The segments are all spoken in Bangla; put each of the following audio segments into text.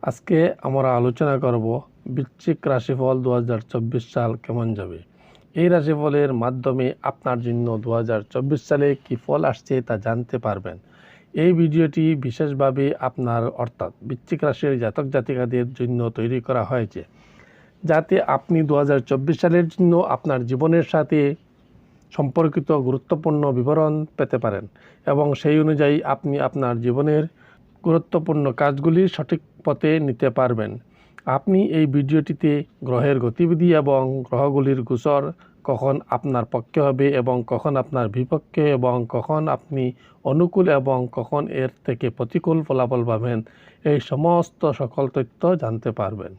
আজকে আমরা আলোচনা করব বৃশ্চিক রাশিফল 2024 সাল কেমন যাবে। এই রাশিফলের মাধ্যমে আপনার জন্য 2024 সালে কী ফল আসছে তা জানতে পারবেন। এই ভিডিওটি বিশেষভাবে আপনার অর্থাৎ বৃশ্চিক রাশির জাতক জাতিকাদের জন্য তৈরি করা হয়েছে, যাতে আপনি 2024 সালের জন্য আপনার জীবনের সাথে সম্পর্কিত গুরুত্বপূর্ণ বিবরণ পেতে পারেন এবং সেই অনুযায়ী আপনি আপনার জীবনের গুরুত্বপূর্ণ কাজগুলি সঠিক পথে নিতে পারবেন। আপনি এই ভিডিওটিতে গ্রহের গতিবিধি এবং গ্রহগুলির গোচর কখন আপনার পক্ষে হবে এবং কখন আপনার বিপক্ষে এবং কখন আপনি অনুকূল এবং কখন এর থেকে প্রতিকূল ফলাফল পাবেন, এই সমস্ত সকল তথ্য জানতে পারবেন।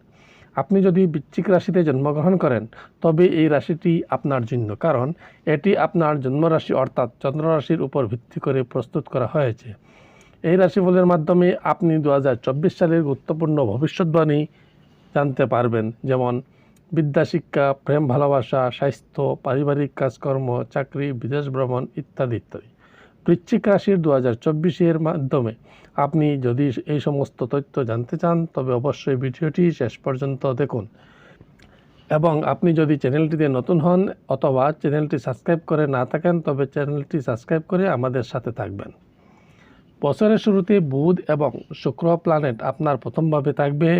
আপনি যদি বৃশ্চিক রাশিতে জন্মগ্রহণ করেন তবে এই রাশিটি আপনার জন্য, কারণ এটি আপনার জন্মরাশি অর্থাৎ চন্দ্র রাশির উপর ভিত্তি করে প্রস্তুত করা হয়েছে। এই রাশিফলের মাধ্যমে আপনি 2024 সালের গুরুত্বপূর্ণ ভবিষ্যৎবাণী জানতে পারবেন, যেমন বিদ্যা, শিক্ষা, প্রেম, ভালোবাসা, স্বাস্থ্য, পারিবারিক কাজকর্ম, চাকরি, বিদেশ ভ্রমণ ইত্যাদি ইত্যাদি। বৃশ্চিক রাশির 2024-এর মাধ্যমে আপনি যদি এই সমস্ত তথ্য জানতে চান তবে অবশ্যই ভিডিওটি শেষ পর্যন্ত দেখুন এবং আপনি যদি চ্যানেলটিতে নতুন হন অথবা চ্যানেলটি সাবস্ক্রাইব করে না থাকেন তবে চ্যানেলটি সাবস্ক্রাইব করে আমাদের সাথে থাকবেন। বছরের শুরুতে বুধ এবং শুক্র প্ল্যানেট আপনার প্রথমভাবে থাকবে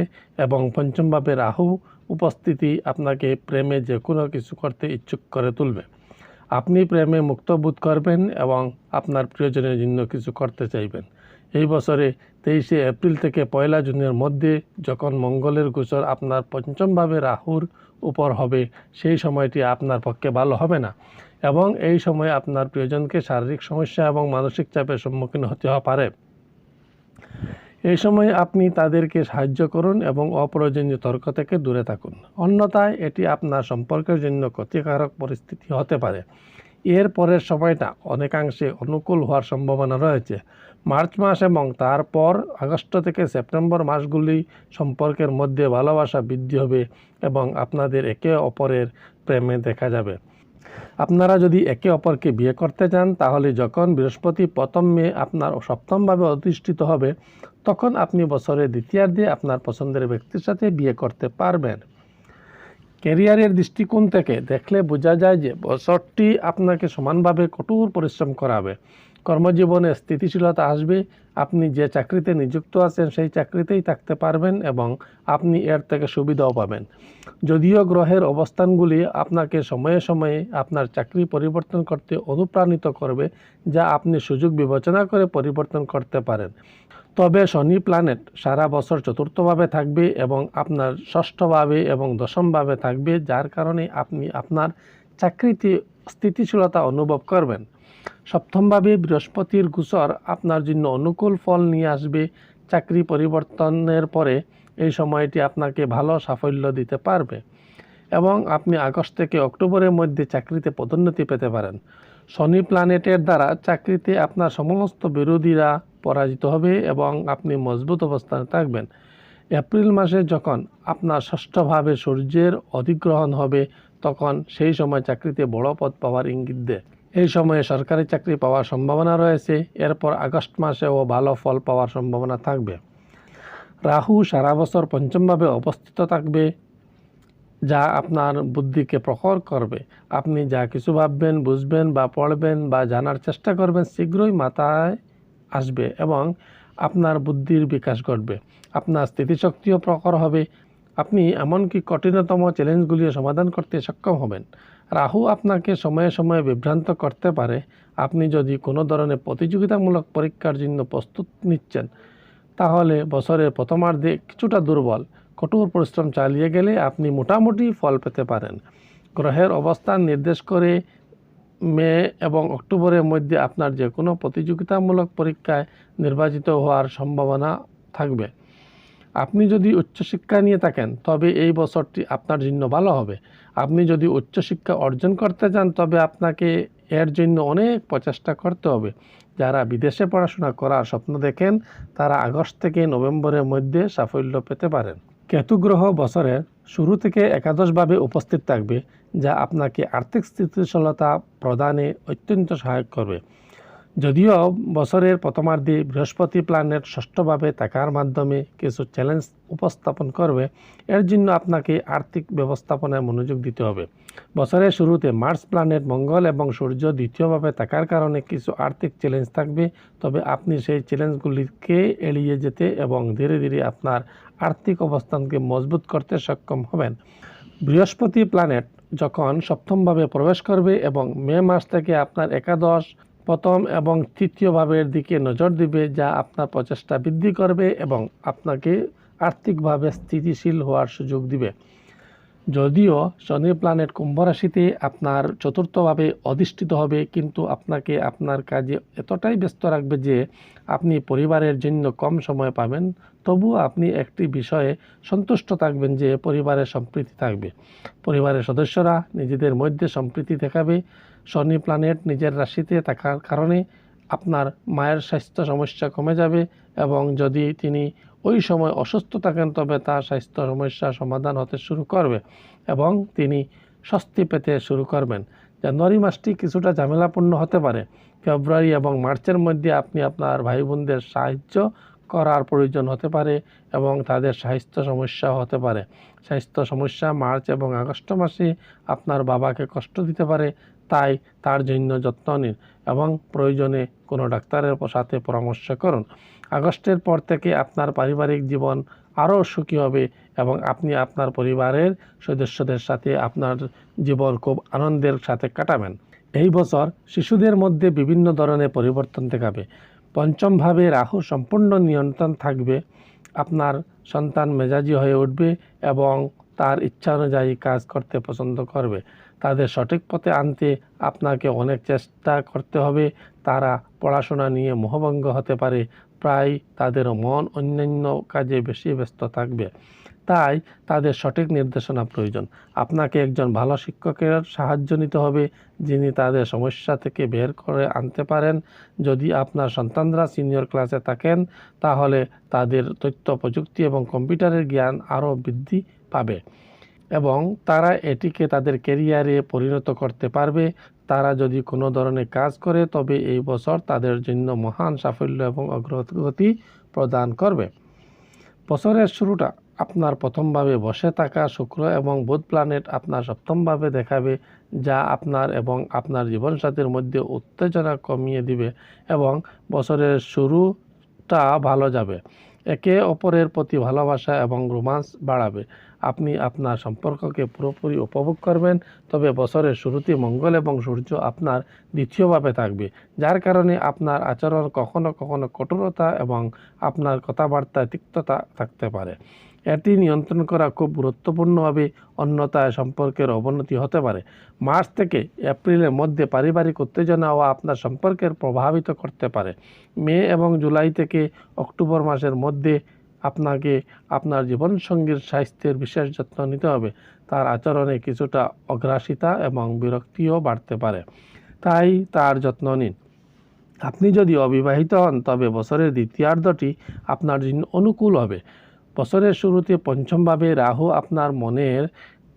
এবং পঞ্চমভাবে রাহু উপস্থিতি আপনাকে প্রেমে যে কোনো কিছু করতে ইচ্ছুক করে তুলবে। আপনি প্রেমে মুক্ত বোধ করবেন এবং আপনার প্রিয়জনের জন্য কিছু করতে চাইবেন। এই বছরে 23শে এপ্রিল থেকে 1 জুনের মধ্যে যখন মঙ্গলের গোচর আপনার পঞ্চমভাবে রাহুর উপর হবে, সেই সময়টি আপনার পক্ষে ভালো হবে না এবং এই সময় আপনার প্রিয়জনকে শারীরিক সমস্যা এবং মানসিক চাপের সম্মুখীন হতে পারে। এই সময় আপনি তাদেরকে সাহায্য করুন এবং অপ্রয়োজনীয় তর্ক থেকে দূরে থাকুন, অন্যথায় এটি আপনার সম্পর্কের জন্য ক্ষতিকারক পরিস্থিতি হতে পারে। এর পরের সময়টা অনেকাংশে অনুকূল হওয়ার সম্ভাবনা রয়েছে। মার্চ মাস এবং তারপর আগস্ট থেকে সেপ্টেম্বর মাসগুলি সম্পর্কের মধ্যে ভালোবাসা বৃদ্ধি হবে এবং আপনাদের একে অপরের প্রেমে দেখা যাবে। আপনারা যদি একে অপরকে বিয়ে করতে চান তাহলে যখন বৃহস্পতি 1 মে আপনার সপ্তমভাবে অধিষ্ঠিত হবে তখন আপনি বছরের দ্বিতীয়ার্ধে আপনার পছন্দের ব্যক্তির সাথে বিয়ে করতে পারবেন। ক্যারিয়ারের দৃষ্টিকোণ থেকে দেখলে বোঝা যায় যে বছরটি আপনাকে সমানভাবে কঠোর পরিশ্রম করাবে। কর্মজীবনে স্থিতিশীলতা আসবে, আপনি যে চাকরিতে নিযুক্ত আছেন সেই চাকরিতেই থাকতে পারবেন এবং আপনি এর থেকে সুবিধাও পাবেন। যদিও গ্রহের অবস্থানগুলি আপনাকে সময়ে সময়ে আপনার চাকরি পরিবর্তন করতে অনুপ্রাণিত করবে, যা আপনি সুযোগ বিবেচনা করে পরিবর্তন করতে পারেন, তবে শনি প্ল্যানেট সারা বছর চতুর্থভাবে থাকবে এবং আপনার ষষ্ঠভাবে এবং দশমভাবে থাকবে, যার কারণে আপনি আপনার চাকরিতে স্থিতিশীলতা অনুভব করবেন। সপ্তমভাবে বৃহস্পতির গোচর আপনার জন্য অনুকূল ফল নিয়ে আসবে। চাকরি পরিবর্তনের পরে এই সময়টি আপনাকে ভালো সাফল্য দিতে পারবে এবং আপনি আগস্ট থেকে অক্টোবরের মধ্যে চাকরিতে পদোন্নতি পেতে পারেন। শনি প্ল্যানেটের দ্বারা চাকরিতে আপনার সমস্ত বিরোধীরা পরাজিত হবে এবং আপনি মজবুত অবস্থানে থাকবেন। এপ্রিল মাসে যখন আপনার ষষ্ঠভাবে সূর্যের অধিগ্রহণ হবে তখন সেই সময় চাকরিতে বড় পদ পাওয়ার ইঙ্গিত দেয়। এই সময়ে সরকারি চাকরি পাওয়ার সম্ভাবনা রয়েছে। এরপর আগস্ট মাসেও ভালো ফল পাওয়ার সম্ভাবনা থাকবে। রাহু সারা বছর পঞ্চমভাবে অবস্থিত থাকবে, যা আপনার বুদ্ধিকে প্রখর করবে। আপনি যা কিছু ভাববেন, বুঝবেন বা পড়বেন বা জানার চেষ্টা করবেন শীঘ্রই মাথায় আসবে এবং আপনার বুদ্ধির বিকাশ ঘটবে। আপনার স্থিতিশক্তিও প্রখর হবে। আপনি এমনকি কঠিনতম চ্যালেঞ্জগুলিও সমাধান করতে সক্ষম হবেন। রাহু আপনাকে সময়ে সময়ে বিভ্রান্ত করতে পারে। আপনি যদি কোনো ধরনের প্রতিযোগিতামূলক পরীক্ষার জন্য প্রস্তুত নিচ্ছেন তাহলে বছরের প্রথমার্ধে কিছুটা দুর্বল। কঠোর পরিশ্রম চালিয়ে গেলে আপনি মোটামুটি ফল পেতে পারেন। গ্রহের অবস্থান নির্দেশ করে মে এবং অক্টোবরের মধ্যে আপনার যে কোনো প্রতিযোগিতামূলক পরীক্ষায় নির্বাচিত হওয়ার সম্ভাবনা থাকবে। আপনি যদি উচ্চশিক্ষা নিয়ে থাকেন তবে এই বছরটি আপনার জন্য ভালো হবে। আপনি যদি উচ্চশিক্ষা অর্জন করতে চান তবে আপনাকে এর জন্য অনেক প্রচেষ্টা করতে হবে। যারা বিদেশে পড়াশোনা করার স্বপ্ন দেখেন তারা আগস্ট থেকে নভেম্বরের মধ্যে সাফল্য পেতে পারেন। কেতু গ্রহ বছরের শুরু থেকে একাদশভাবে উপস্থিত থাকবে, যা আপনাকে আর্থিক স্থিতিশীলতা প্রদানে অত্যন্ত সহায়ক করবে। যদিও বছরের প্রথমার্ধে বৃহস্পতি প্ল্যানেট ষষ্ঠভাবে থাকার মাধ্যমে কিছু চ্যালেঞ্জ উপস্থাপন করবে, এর জন্য আপনাকে আর্থিক ব্যবস্থাপনায় মনোযোগ দিতে হবে। বছরের শুরুতে মার্স প্ল্যানেট মঙ্গল এবং সূর্য দ্বিতীয়ভাবে থাকার কারণে কিছু আর্থিক চ্যালেঞ্জ থাকবে, তবে আপনি সেই চ্যালেঞ্জগুলিকে এড়িয়ে যেতে এবং ধীরে ধীরে আপনার আর্থিক অবস্থানকে মজবুত করতে সক্ষম হবেন। বৃহস্পতি প্ল্যানেট যখন সপ্তমভাবে প্রবেশ করবে এবং মে মাস থেকে আপনার একাদশ, প্রথম এবং তৃতীয় ভাবের দিকে নজর দিবে, যা আপনার প্রচেষ্টা বৃদ্ধি করবে এবং আপনাকে আর্থিকভাবে স্থিতিশীল হওয়ার সুযোগ দিবে। যদিও শনি প্ল্যানেট কুম্ভ রাশিতে আপনার চতুর্থভাবে অধিষ্ঠিত হবে, কিন্তু আপনাকে আপনার কাজে এতটাই ব্যস্ত রাখবে যে আপনি পরিবারের জন্য কম সময় পাবেন। তবুও আপনি একটি বিষয়ে সন্তুষ্ট থাকবেন যে পরিবারের সম্প্রীতি থাকবে। পরিবারের সদস্যরা নিজেদের মধ্যে সম্প্রীতি দেখাবে। শনি প্ল্যানেট নিজের রাশিতে থাকার কারণে আপনার মায়ের স্বাস্থ্য সমস্যা কমে যাবে এবং যদি তিনি ওই সময় অসুস্থ থাকেন তবে তার স্বাস্থ্য সমস্যার সমাধান হতে শুরু করবে এবং তিনি স্বস্তি পেতে শুরু করবেন। জানুয়ারি মাসটি কিছুটা ঝামেলাপূর্ণ হতে পারে। ফেব্রুয়ারি এবং মার্চের মধ্যে আপনি আপনার ভাই বোনদের সাহায্য করার প্রয়োজন হতে পারে এবং তাদের স্বাস্থ্য সমস্যা হতে পারে। স্বাস্থ্য সমস্যা মার্চ এবং আগস্ট মাসে আপনার বাবাকে কষ্ট দিতে পারে, তাই তার জন্য যত্ন নিন এবং প্রয়োজনে কোনো ডাক্তারের সাথে পরামর্শ করুন। আগস্টের পর থেকে আপনার পারিবারিক জীবন আরও সুখী হবে এবং আপনি আপনার পরিবারের সদস্যদের সাথে আপনার জীবন খুব আনন্দের সাথে কাটাবেন। এই বছর শিশুদের মধ্যে বিভিন্ন ধরনের পরিবর্তন দেখাবে। পঞ্চমভাবে রাহু সম্পূর্ণ নিয়ন্ত্রণ থাকবে। আপনার সন্তান মেজাজি হয়ে উঠবে এবং তার ইচ্ছা অনুযায়ী কাজ করতে পছন্দ করবে। তাদের সঠিক পথে আনতে আপনাকে অনেক চেষ্টা করতে হবে। তারা পড়াশোনা নিয়ে মোহভঙ্গ হতে পারে, প্রায় তাদের মন অন্যান্য কাজে বেশি ব্যস্ত থাকবে, তাই তাদের সঠিক নির্দেশনা প্রয়োজন। আপনাকে একজন ভালো শিক্ষকের সাহায্য নিতে হবে যিনি তাদের সমস্যা থেকে বের করে আনতে পারেন। যদি আপনার সন্তানরা সিনিয়র ক্লাসে থাকেন তাহলে তাদের তথ্য প্রযুক্তি এবং কম্পিউটারের জ্ঞান আরও বৃদ্ধি পাবে এবং তারা এটিকে তাদের ক্যারিয়ারে পরিণত করতে পারবে। তারা যদি কোনো ধরনের কাজ করে তবে এই বছর তাদের জন্য মহান সাফল্য এবং অগ্রগতি প্রদান করবে। বছরের শুরুটা আপনার প্রথমভাবে বসে থাকা শুক্র এবং বুধ প্ল্যানেট আপনার সপ্তমভাবে দেখাবে, যা আপনার এবং আপনার জীবনসাথীর মধ্যে উত্তেজনা কমিয়ে দিবে এবং বছরের শুরুটা ভালো যাবে। একে অপরের প্রতি ভালোবাসা এবং রোমান্স বাড়াবে। আপনি আপনার সম্পর্ককে পুরোপুরি উপভোগ করবেন, তবে বছরের শুরুতে মঙ্গল এবং সূর্য আপনার দ্বিতীয়ভাবে থাকবে, যার কারণে আপনার আচরণ কখনো কখনো কঠোরতা এবং আপনার কথাবার্তায় তিক্ততা থাকতে পারে। এটি নিয়ন্ত্রণ করা খুব গুরুত্বপূর্ণভাবে, অন্যথায় সম্পর্কের অবনতি হতে পারে। মার্চ থেকে এপ্রিলের মধ্যে পারিবারিক উত্তেজনাও আপনার সম্পর্কের প্রভাবিত করতে পারে। মে এবং জুলাই থেকে অক্টোবর মাসের মধ্যে আপনাকে আপনার জীবনসঙ্গীর স্বাস্থ্যের বিশেষ যত্ন নিতে হবে। তার আচরণে কিছুটা অগ্রাসিতা এবং বিরক্তিও বাড়তে পারে, তাই তার যত্ন নিন। আপনি যদি অবিবাহিত হন তবে বছরের দ্বিতীয়ার্ধটি আপনার জন্য অনুকূল হবে। বছরের শুরুতে পঞ্চমভাবে রাহু আপনার মনের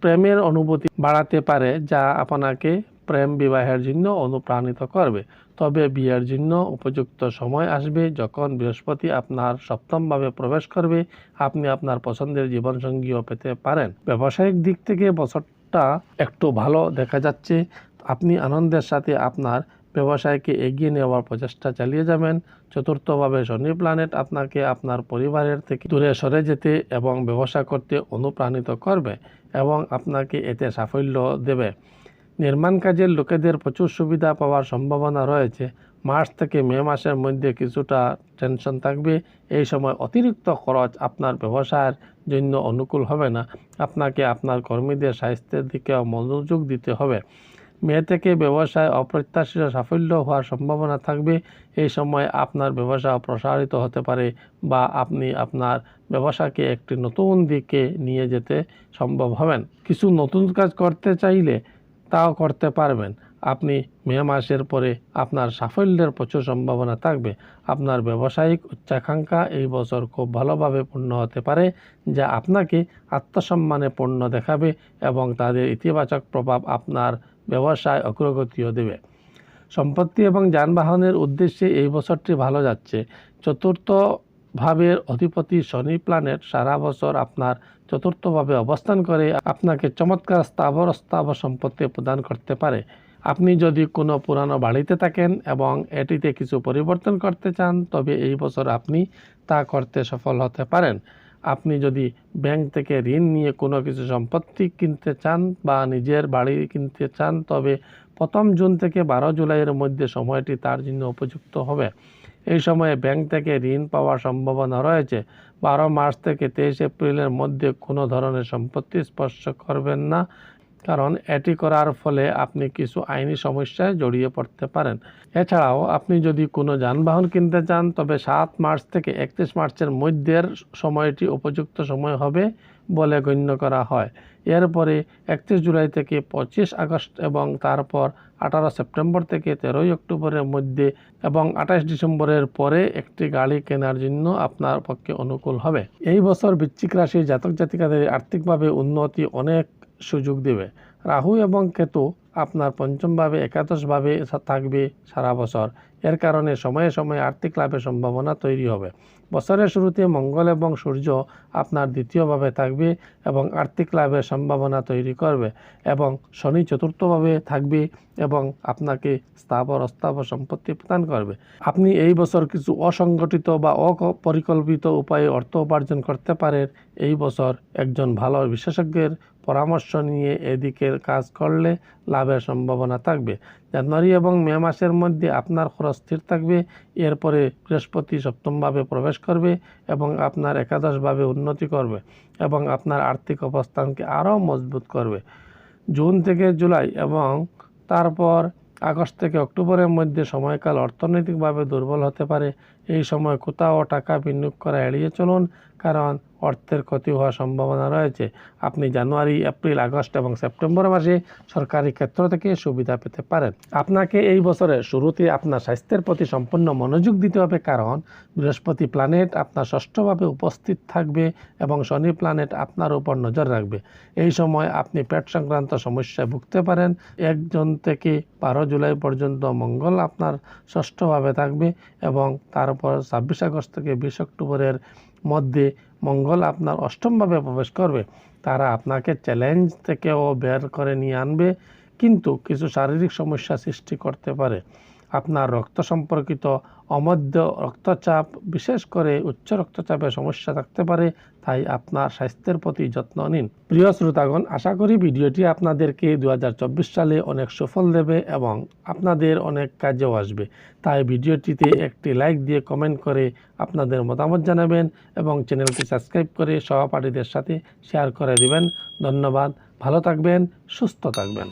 প্রেমের অনুভূতি বাড়াতে পারে, যা আপনাকে প্রেম বিবাহের জন্য অনুপ্রাণিত করবে। তবে বিয়ের জন্য উপযুক্ত সময় আসবে যখন বৃহস্পতি আপনার সপ্তমভাবে প্রবেশ করবে। আপনি আপনার পছন্দের জীবনসঙ্গীও পেতে পারেন। ব্যবসায়িক দিক থেকে বছরটা একটু ভালো দেখা যাচ্ছে। আপনি আনন্দের সাথে আপনার ব্যবসায়কে এগিয়ে নেওয়ার প্রচেষ্টা চালিয়ে যাবেন। চতুর্থভাবে শনি প্ল্যানেট আপনাকে আপনার পরিবারের থেকে দূরে সরে যেতে এবং ব্যবসা করতে অনুপ্রাণিত করবে এবং আপনাকে এতে সাফল্য দেবে। নির্মাণ কাজের লোকেদের প্রচুর সুবিধা পাওয়ার সম্ভাবনা রয়েছে। মার্চ থেকে মে মাসের মধ্যে কিছুটা টেনশন থাকবে। এই সময় অতিরিক্ত খরচ আপনার ব্যবসায়ের জন্য অনুকূল হবে না। আপনাকে আপনার কর্মীদের স্বাস্থ্যের দিকেও মনোযোগ দিতে হবে। মে থেকে ব্যবসায় অপ্রত্যাশিত সাফল্য হওয়ার সম্ভাবনা থাকবে। এই সময় আপনার ব্যবসা প্রসারিত হতে পারে বা আপনি আপনার ব্যবসাকে একটি নতুন দিকে নিয়ে যেতে সম্ভব হবেন। কিছু নতুন কাজ করতে চাইলে তাও করতে পারবেন। আপনি মে মাসের পরে আপনার সাফল্যের প্রচুর সম্ভাবনা থাকবে। আপনার ব্যবসায়িক উচ্চাকাঙ্ক্ষা এই বছর খুব ভালোভাবে পূর্ণ হতে পারে, যা আপনাকে আত্মসম্মানে পূর্ণ দেখাবে এবং তাদের ইতিবাচক প্রভাব আপনার ব্যবসায় অগ্রগতিও দেবে। সম্পত্তি এবং যানবাহনের উদ্দেশ্যে এই বছরটি ভালো যাচ্ছে। চতুর্থ ভাবের অধিপতি শনি প্ল্যানেট সারা বছর আপনার চতুর্থভাবে অবস্থান করে আপনাকে চমৎকার স্থাবর অস্থাবর সম্পত্তি প্রদান করতে পারে। আপনি যদি কোনো পুরানো বাড়িতে থাকেন এবং এটিতে কিছু পরিবর্তন করতে চান, তবে এই বছর আপনি তা করতে সফল হতে পারেন। আপনি যদি ব্যাংক থেকে ঋণ নিয়ে কোনো কিছু সম্পত্তি কিনতে চান বা নিজের বাড়ি কিনতে চান, তবে 1 জুন থেকে 12 জুলাইয়ের মধ্যে সময়টি তার জন্য উপযুক্ত হবে। এই সময়ে ব্যাংক থেকে ঋণ পাওয়ার সম্ভাবনা রয়েছে। 12 মার্চ থেকে 23 এপ্রিলের মধ্যে কোনো ধরনের সম্পত্তি স্পর্শ করবেন না, কারণ এটি করার ফলে আপনি কিছু আইনি সমস্যায় জড়িয়ে পড়তে পারেন। এছাড়াও আপনি যদি কোনো যানবাহন কিনতে চান, তবে 7 মার্চ থেকে 31 মার্চের মধ্যের সময়টি উপযুক্ত সময় হবে বলে গণ্য করা হয়। এরপরে 31 জুলাই থেকে 25 আগস্ট এবং তারপর 18 সেপ্টেম্বর থেকে 13 অক্টোবরের মধ্যে এবং 28 ডিসেম্বরের পরে একটি গাড়ি কেনার জন্য আপনার পক্ষে অনুকূল হবে। এই বছর বৃশ্চিক রাশির জাতক জাতিকাদের আর্থিকভাবে উন্নতি অনেক সুযোগ দেবে। রাহু এবং কেতু আপনার পঞ্চমভাবে একাদশভাবে থাকবে সারা বছর। এর কারণে সময়ে সময়ে আর্থিক লাভের সম্ভাবনা তৈরি হবে। বছরের শুরুতে মঙ্গল এবং সূর্য আপনার দ্বিতীয়ভাবে থাকবে এবং আর্থিক লাভের সম্ভাবনা তৈরি করবে, এবং শনি চতুর্থভাবে থাকবে এবং আপনাকে স্থাবর অস্থাবর সম্পত্তি প্রদান করবে। আপনি এই বছর কিছু অসংগঠিত বা অপরিকল্পিত উপায়ে অর্থ উপার্জন করতে পারেন। এই বছর একজন ভালো বিশেষজ্ঞের পরামর্শ নিয়ে এদিকে কাজ করলে লাভের সম্ভাবনা থাকবে। জানুয়ারি এবং মে মাসের মধ্যে আপনার খরচ স্থির থাকবে। এরপরে বৃহস্পতি সপ্তমভাবে প্রবেশ করবে এবং আপনার একাদশভাবে উন্নতি করবে এবং আপনার আর্থিক অবস্থানকে আরও মজবুত করবে। জুন থেকে জুলাই এবং তারপর আগস্ট থেকে অক্টোবরের মধ্যে সময়কাল অর্থনৈতিকভাবে দুর্বল হতে পারে। এই সময় কোথাও টাকা বিনিয়োগ করা এড়িয়ে চলুন, কারণ অর্থের ক্ষতি হওয়ার সম্ভাবনা রয়েছে। আপনি জানুয়ারি, এপ্রিল, আগস্ট এবং সেপ্টেম্বর মাসে সরকারি ক্ষেত্র থেকে সুবিধা পেতে পারেন। আপনাকে এই বছরের শুরুতে আপনার স্বাস্থ্যের প্রতি সম্পূর্ণ মনোযোগ দিতে হবে, কারণ বৃহস্পতি প্ল্যানেট আপনার ষষ্ঠভাবে উপস্থিত থাকবে এবং শনি প্ল্যানেট আপনার উপর নজর রাখবে। এই সময় আপনি পেট সংক্রান্ত সমস্যায় ভুগতে পারেন। 1 জুন থেকে 12 জুলাই পর্যন্ত মঙ্গল আপনার ষষ্ঠভাবে থাকবে এবং তারপর 26 আগস্ট থেকে 20 অক্টোবরের মধ্যে মঙ্গল আপনার অষ্টমভাবে প্রবেশ করবে। তারা আপনাকে চ্যালেঞ্জ থেকেও বের করে নিয়ে আনবে, কিন্তু কিছু শারীরিক সমস্যা সৃষ্টি করতে পারে। আপনার রক্ত সম্পর্কিত অমধ্য রক্তচাপ, বিশেষ করে উচ্চ রক্তচাপের সমস্যা থাকতে পারে, তাই আপনার স্বাস্থ্যের প্রতি যত্ন নিন। প্রিয় শ্রোতাগণ, আশা করি ভিডিওটি আপনাদেরকে 2024 সালে অনেক সুফল দেবে এবং আপনাদের অনেক কাজেও আসবে। তাই ভিডিওটিতে একটি লাইক দিয়ে কমেন্ট করে আপনাদের মতামত জানাবেন এবং চ্যানেলটি সাবস্ক্রাইব করে সহপাঠীদের সাথে শেয়ার করে দিবেন। ধন্যবাদ। ভালো থাকবেন, সুস্থ থাকবেন।